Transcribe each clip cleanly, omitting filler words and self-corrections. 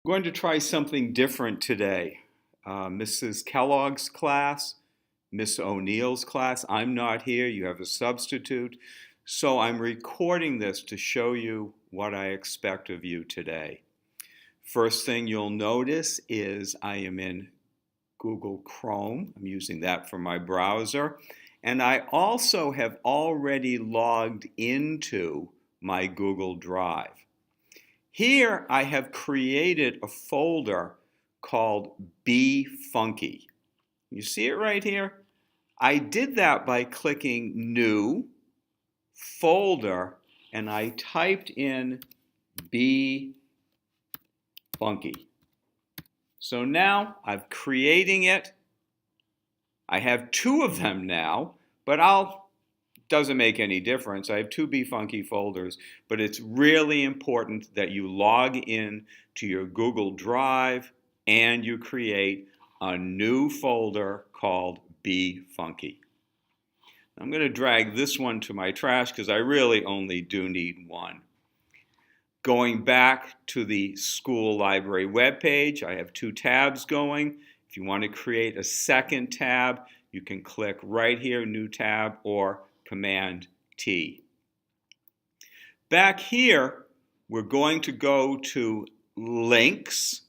I'm going to try something different today. Mrs. Kellogg's class, Miss O'Neill's class, I'm not here, you have a substitute. So I'm recording this to show you what I expect of you today. First thing you'll notice is I am in Google Chrome. I'm using that for my browser. And I also have already logged into my Google Drive. Here I have created a folder called Be Funky. You see it right here? I did that by clicking New, Folder, and I typed in Be Funky. So now I'm creating it. I have two of them now, but doesn't make any difference. I have two Be Funky folders, but it's really important that you log in to your Google Drive and you create a new folder called Be Funky. I'm going to drag this one to my trash because I really only do need one. Going back to the school library webpage, I have two tabs going. If you want to create a second tab, you can click right here, New Tab, or Command T. Back here, we're going to go to Links,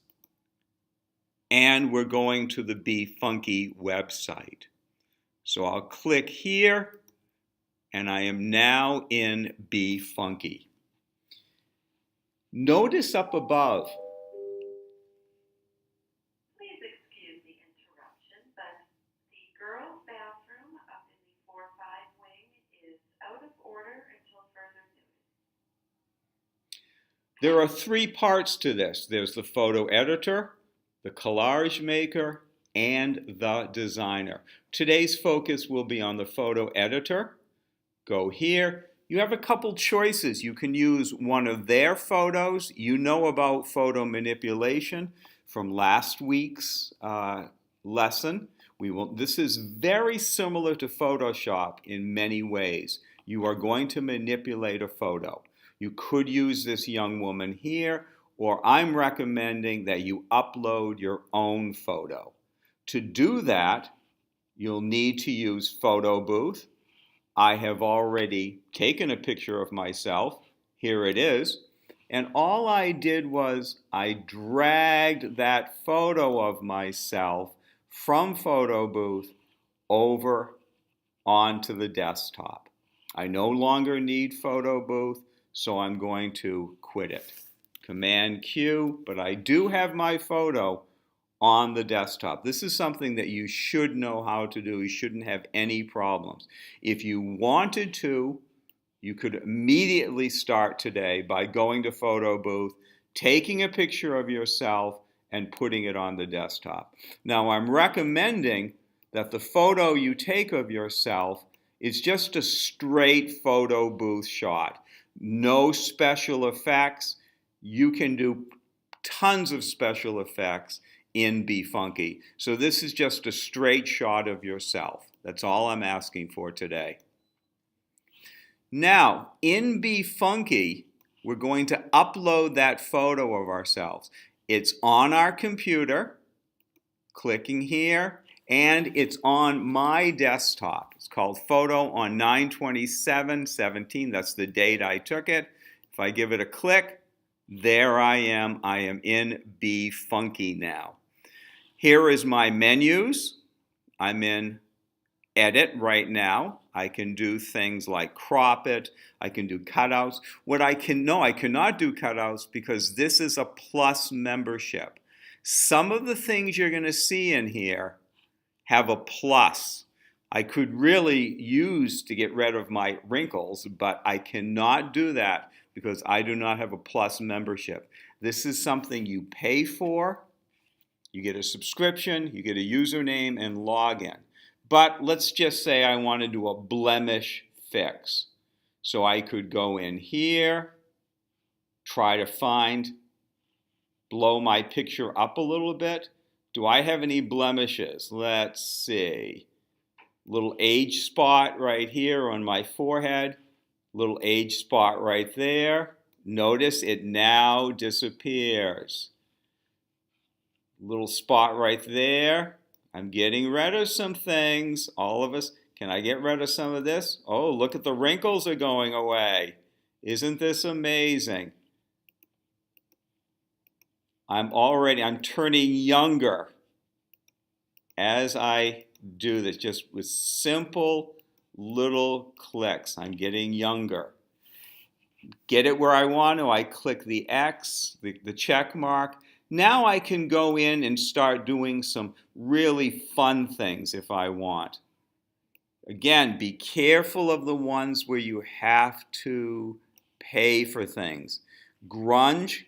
and we're going to the Be Funky website. So I'll click here, and I am now in Be Funky. Notice up above, Please excuse the interruption, but the girls' bathroom up in the 4-5 wing is out of order until further notice. there are three parts to this. There's the photo editor, the collage maker, and the designer. Today's focus will be on the photo editor. Go here. You have a couple choices. You can use one of their photos. You know about photo manipulation from last week's lesson. This is very similar to Photoshop in many ways. You are going to manipulate a photo. You could use this young woman here, or I'm recommending that you upload your own photo. To do that, you'll need to use Photo Booth. I have already taken a picture of myself. Here it is. And all I did was I dragged that photo of myself from Photo Booth over onto the desktop. I no longer need Photo Booth, so I'm going to quit it. Command Q, but I do have my photo on the desktop. This is something that you should know how to do. You shouldn't have any problems. If you wanted to, you could immediately start today by going to Photo Booth, taking a picture of yourself, and putting it on the desktop. Now, I'm recommending that the photo you take of yourself is just a straight Photo Booth shot. No special effects. You can do tons of special effects in Be Funky. So this is just a straight shot of yourself. That's all I'm asking for today. Now, in Be Funky, we're going to upload that photo of ourselves. It's on our computer, clicking here, and it's on my desktop. It's called Photo on 9/27/17. That's the date I took it. If I give it a click, there I am. I am in Be Funky now. Here is my menus. I'm in Edit right now. I can do things like crop it. I can do cutouts. I cannot do cutouts because this is a plus membership. Some of the things you're going to see in here have a plus. I could really use to get rid of my wrinkles, but I cannot do that because I do not have a plus membership. This is something you pay for. You get a subscription, you get a username and login. But let's just say I want to do a blemish fix. So I could go in here, try to blow my picture up a little bit. Do I have any blemishes? Let's see. Little age spot right here on my forehead. Little age spot right there. Notice it now disappears. Little spot right there. I'm getting rid of some things. All of us, can I get rid of some of this? Oh, look at the wrinkles are going away. Isn't this amazing? I'm turning younger as I do this, just with simple little clicks. I'm getting younger. Get it where I want to, I click the X, the check mark. Now I can go in and start doing some really fun things if I want. Again, be careful of the ones where you have to pay for things. Grunge,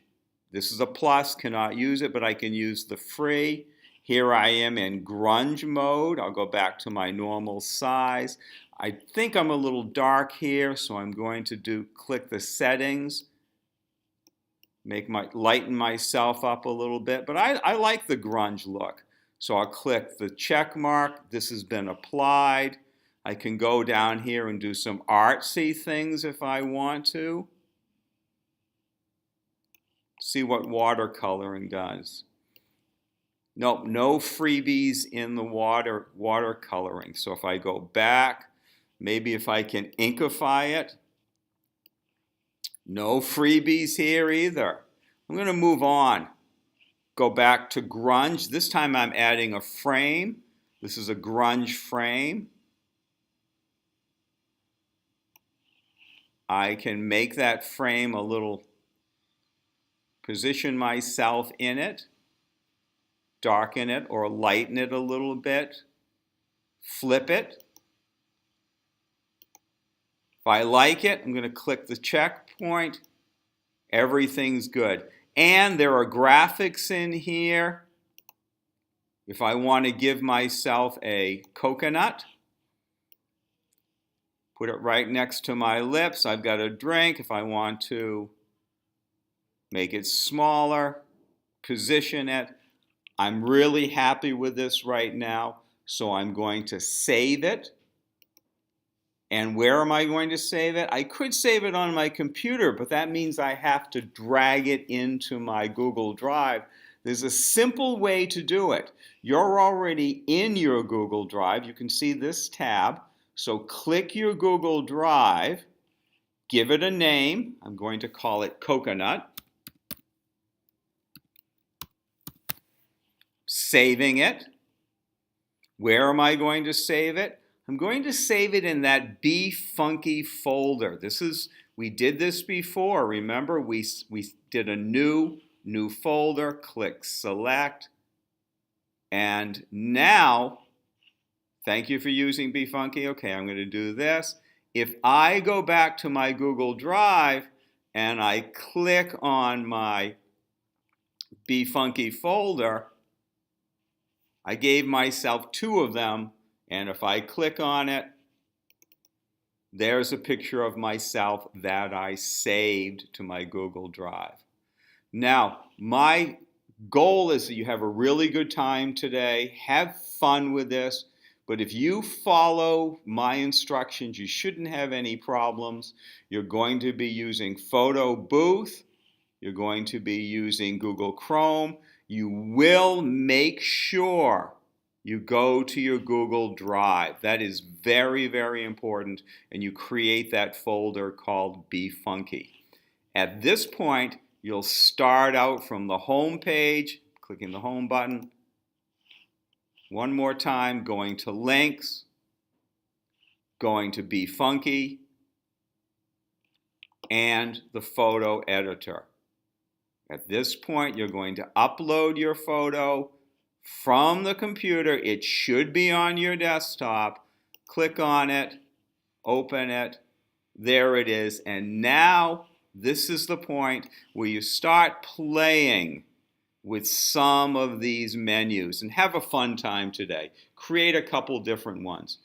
this is a plus, cannot use it, but I can use the free. Here I am in grunge mode. I'll go back to my normal size. I think I'm a little dark here, so I'm going to click the settings, lighten myself up a little bit, but I like the grunge look. So I'll click the check mark. This has been applied. I can go down here and do some artsy things if I want to. See what watercoloring does. Nope, no freebies in the watercoloring. So if I go back, maybe if I can inkify it. No freebies here either. I'm going to move on. Go back to grunge. This time I'm adding a frame. This is a grunge frame. I can make that frame a little, position myself in it, darken it or lighten it a little bit, flip it. If I like it, I'm going to click the checkpoint. Everything's good. And there are graphics in here. If I want to give myself a coconut, put it right next to my lips. I've got a drink. If I want to make it smaller, position it. I'm really happy with this right now, so I'm going to save it. And where am I going to save it? I could save it on my computer, but that means I have to drag it into my Google Drive. There's a simple way to do it. You're already in your Google Drive. You can see this tab. So click your Google Drive, give it a name. I'm going to call it Coconut. Saving it. Where am I going to save it? I'm going to save it in that BeFunky folder. We did this before. Remember, we did a new folder, click select, and now, thank you for using BeFunky. Okay, I'm going to do this. If I go back to my Google Drive and I click on my BeFunky folder, I gave myself 2 of them, and if I click on it, there's a picture of myself that I saved to my Google Drive. Now, my goal is that you have a really good time today. Have fun with this. But if you follow my instructions, you shouldn't have any problems. You're going to be using Photo Booth. You're going to be using Google Chrome. You will make sure you go to your Google Drive. That is very, very important. And you create that folder called BeFunky. At this point, you'll start out from the home page, clicking the home button. One more time, going to links, going to BeFunky, and the photo editor. At this point, you're going to upload your photo from the computer. It should be on your desktop. Click on it, open it. There it is. And now, this is the point where you start playing with some of these menus and have a fun time today. Create a couple different ones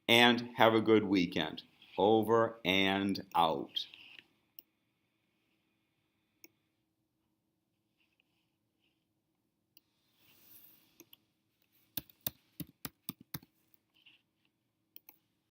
and have a good weekend. Over and out.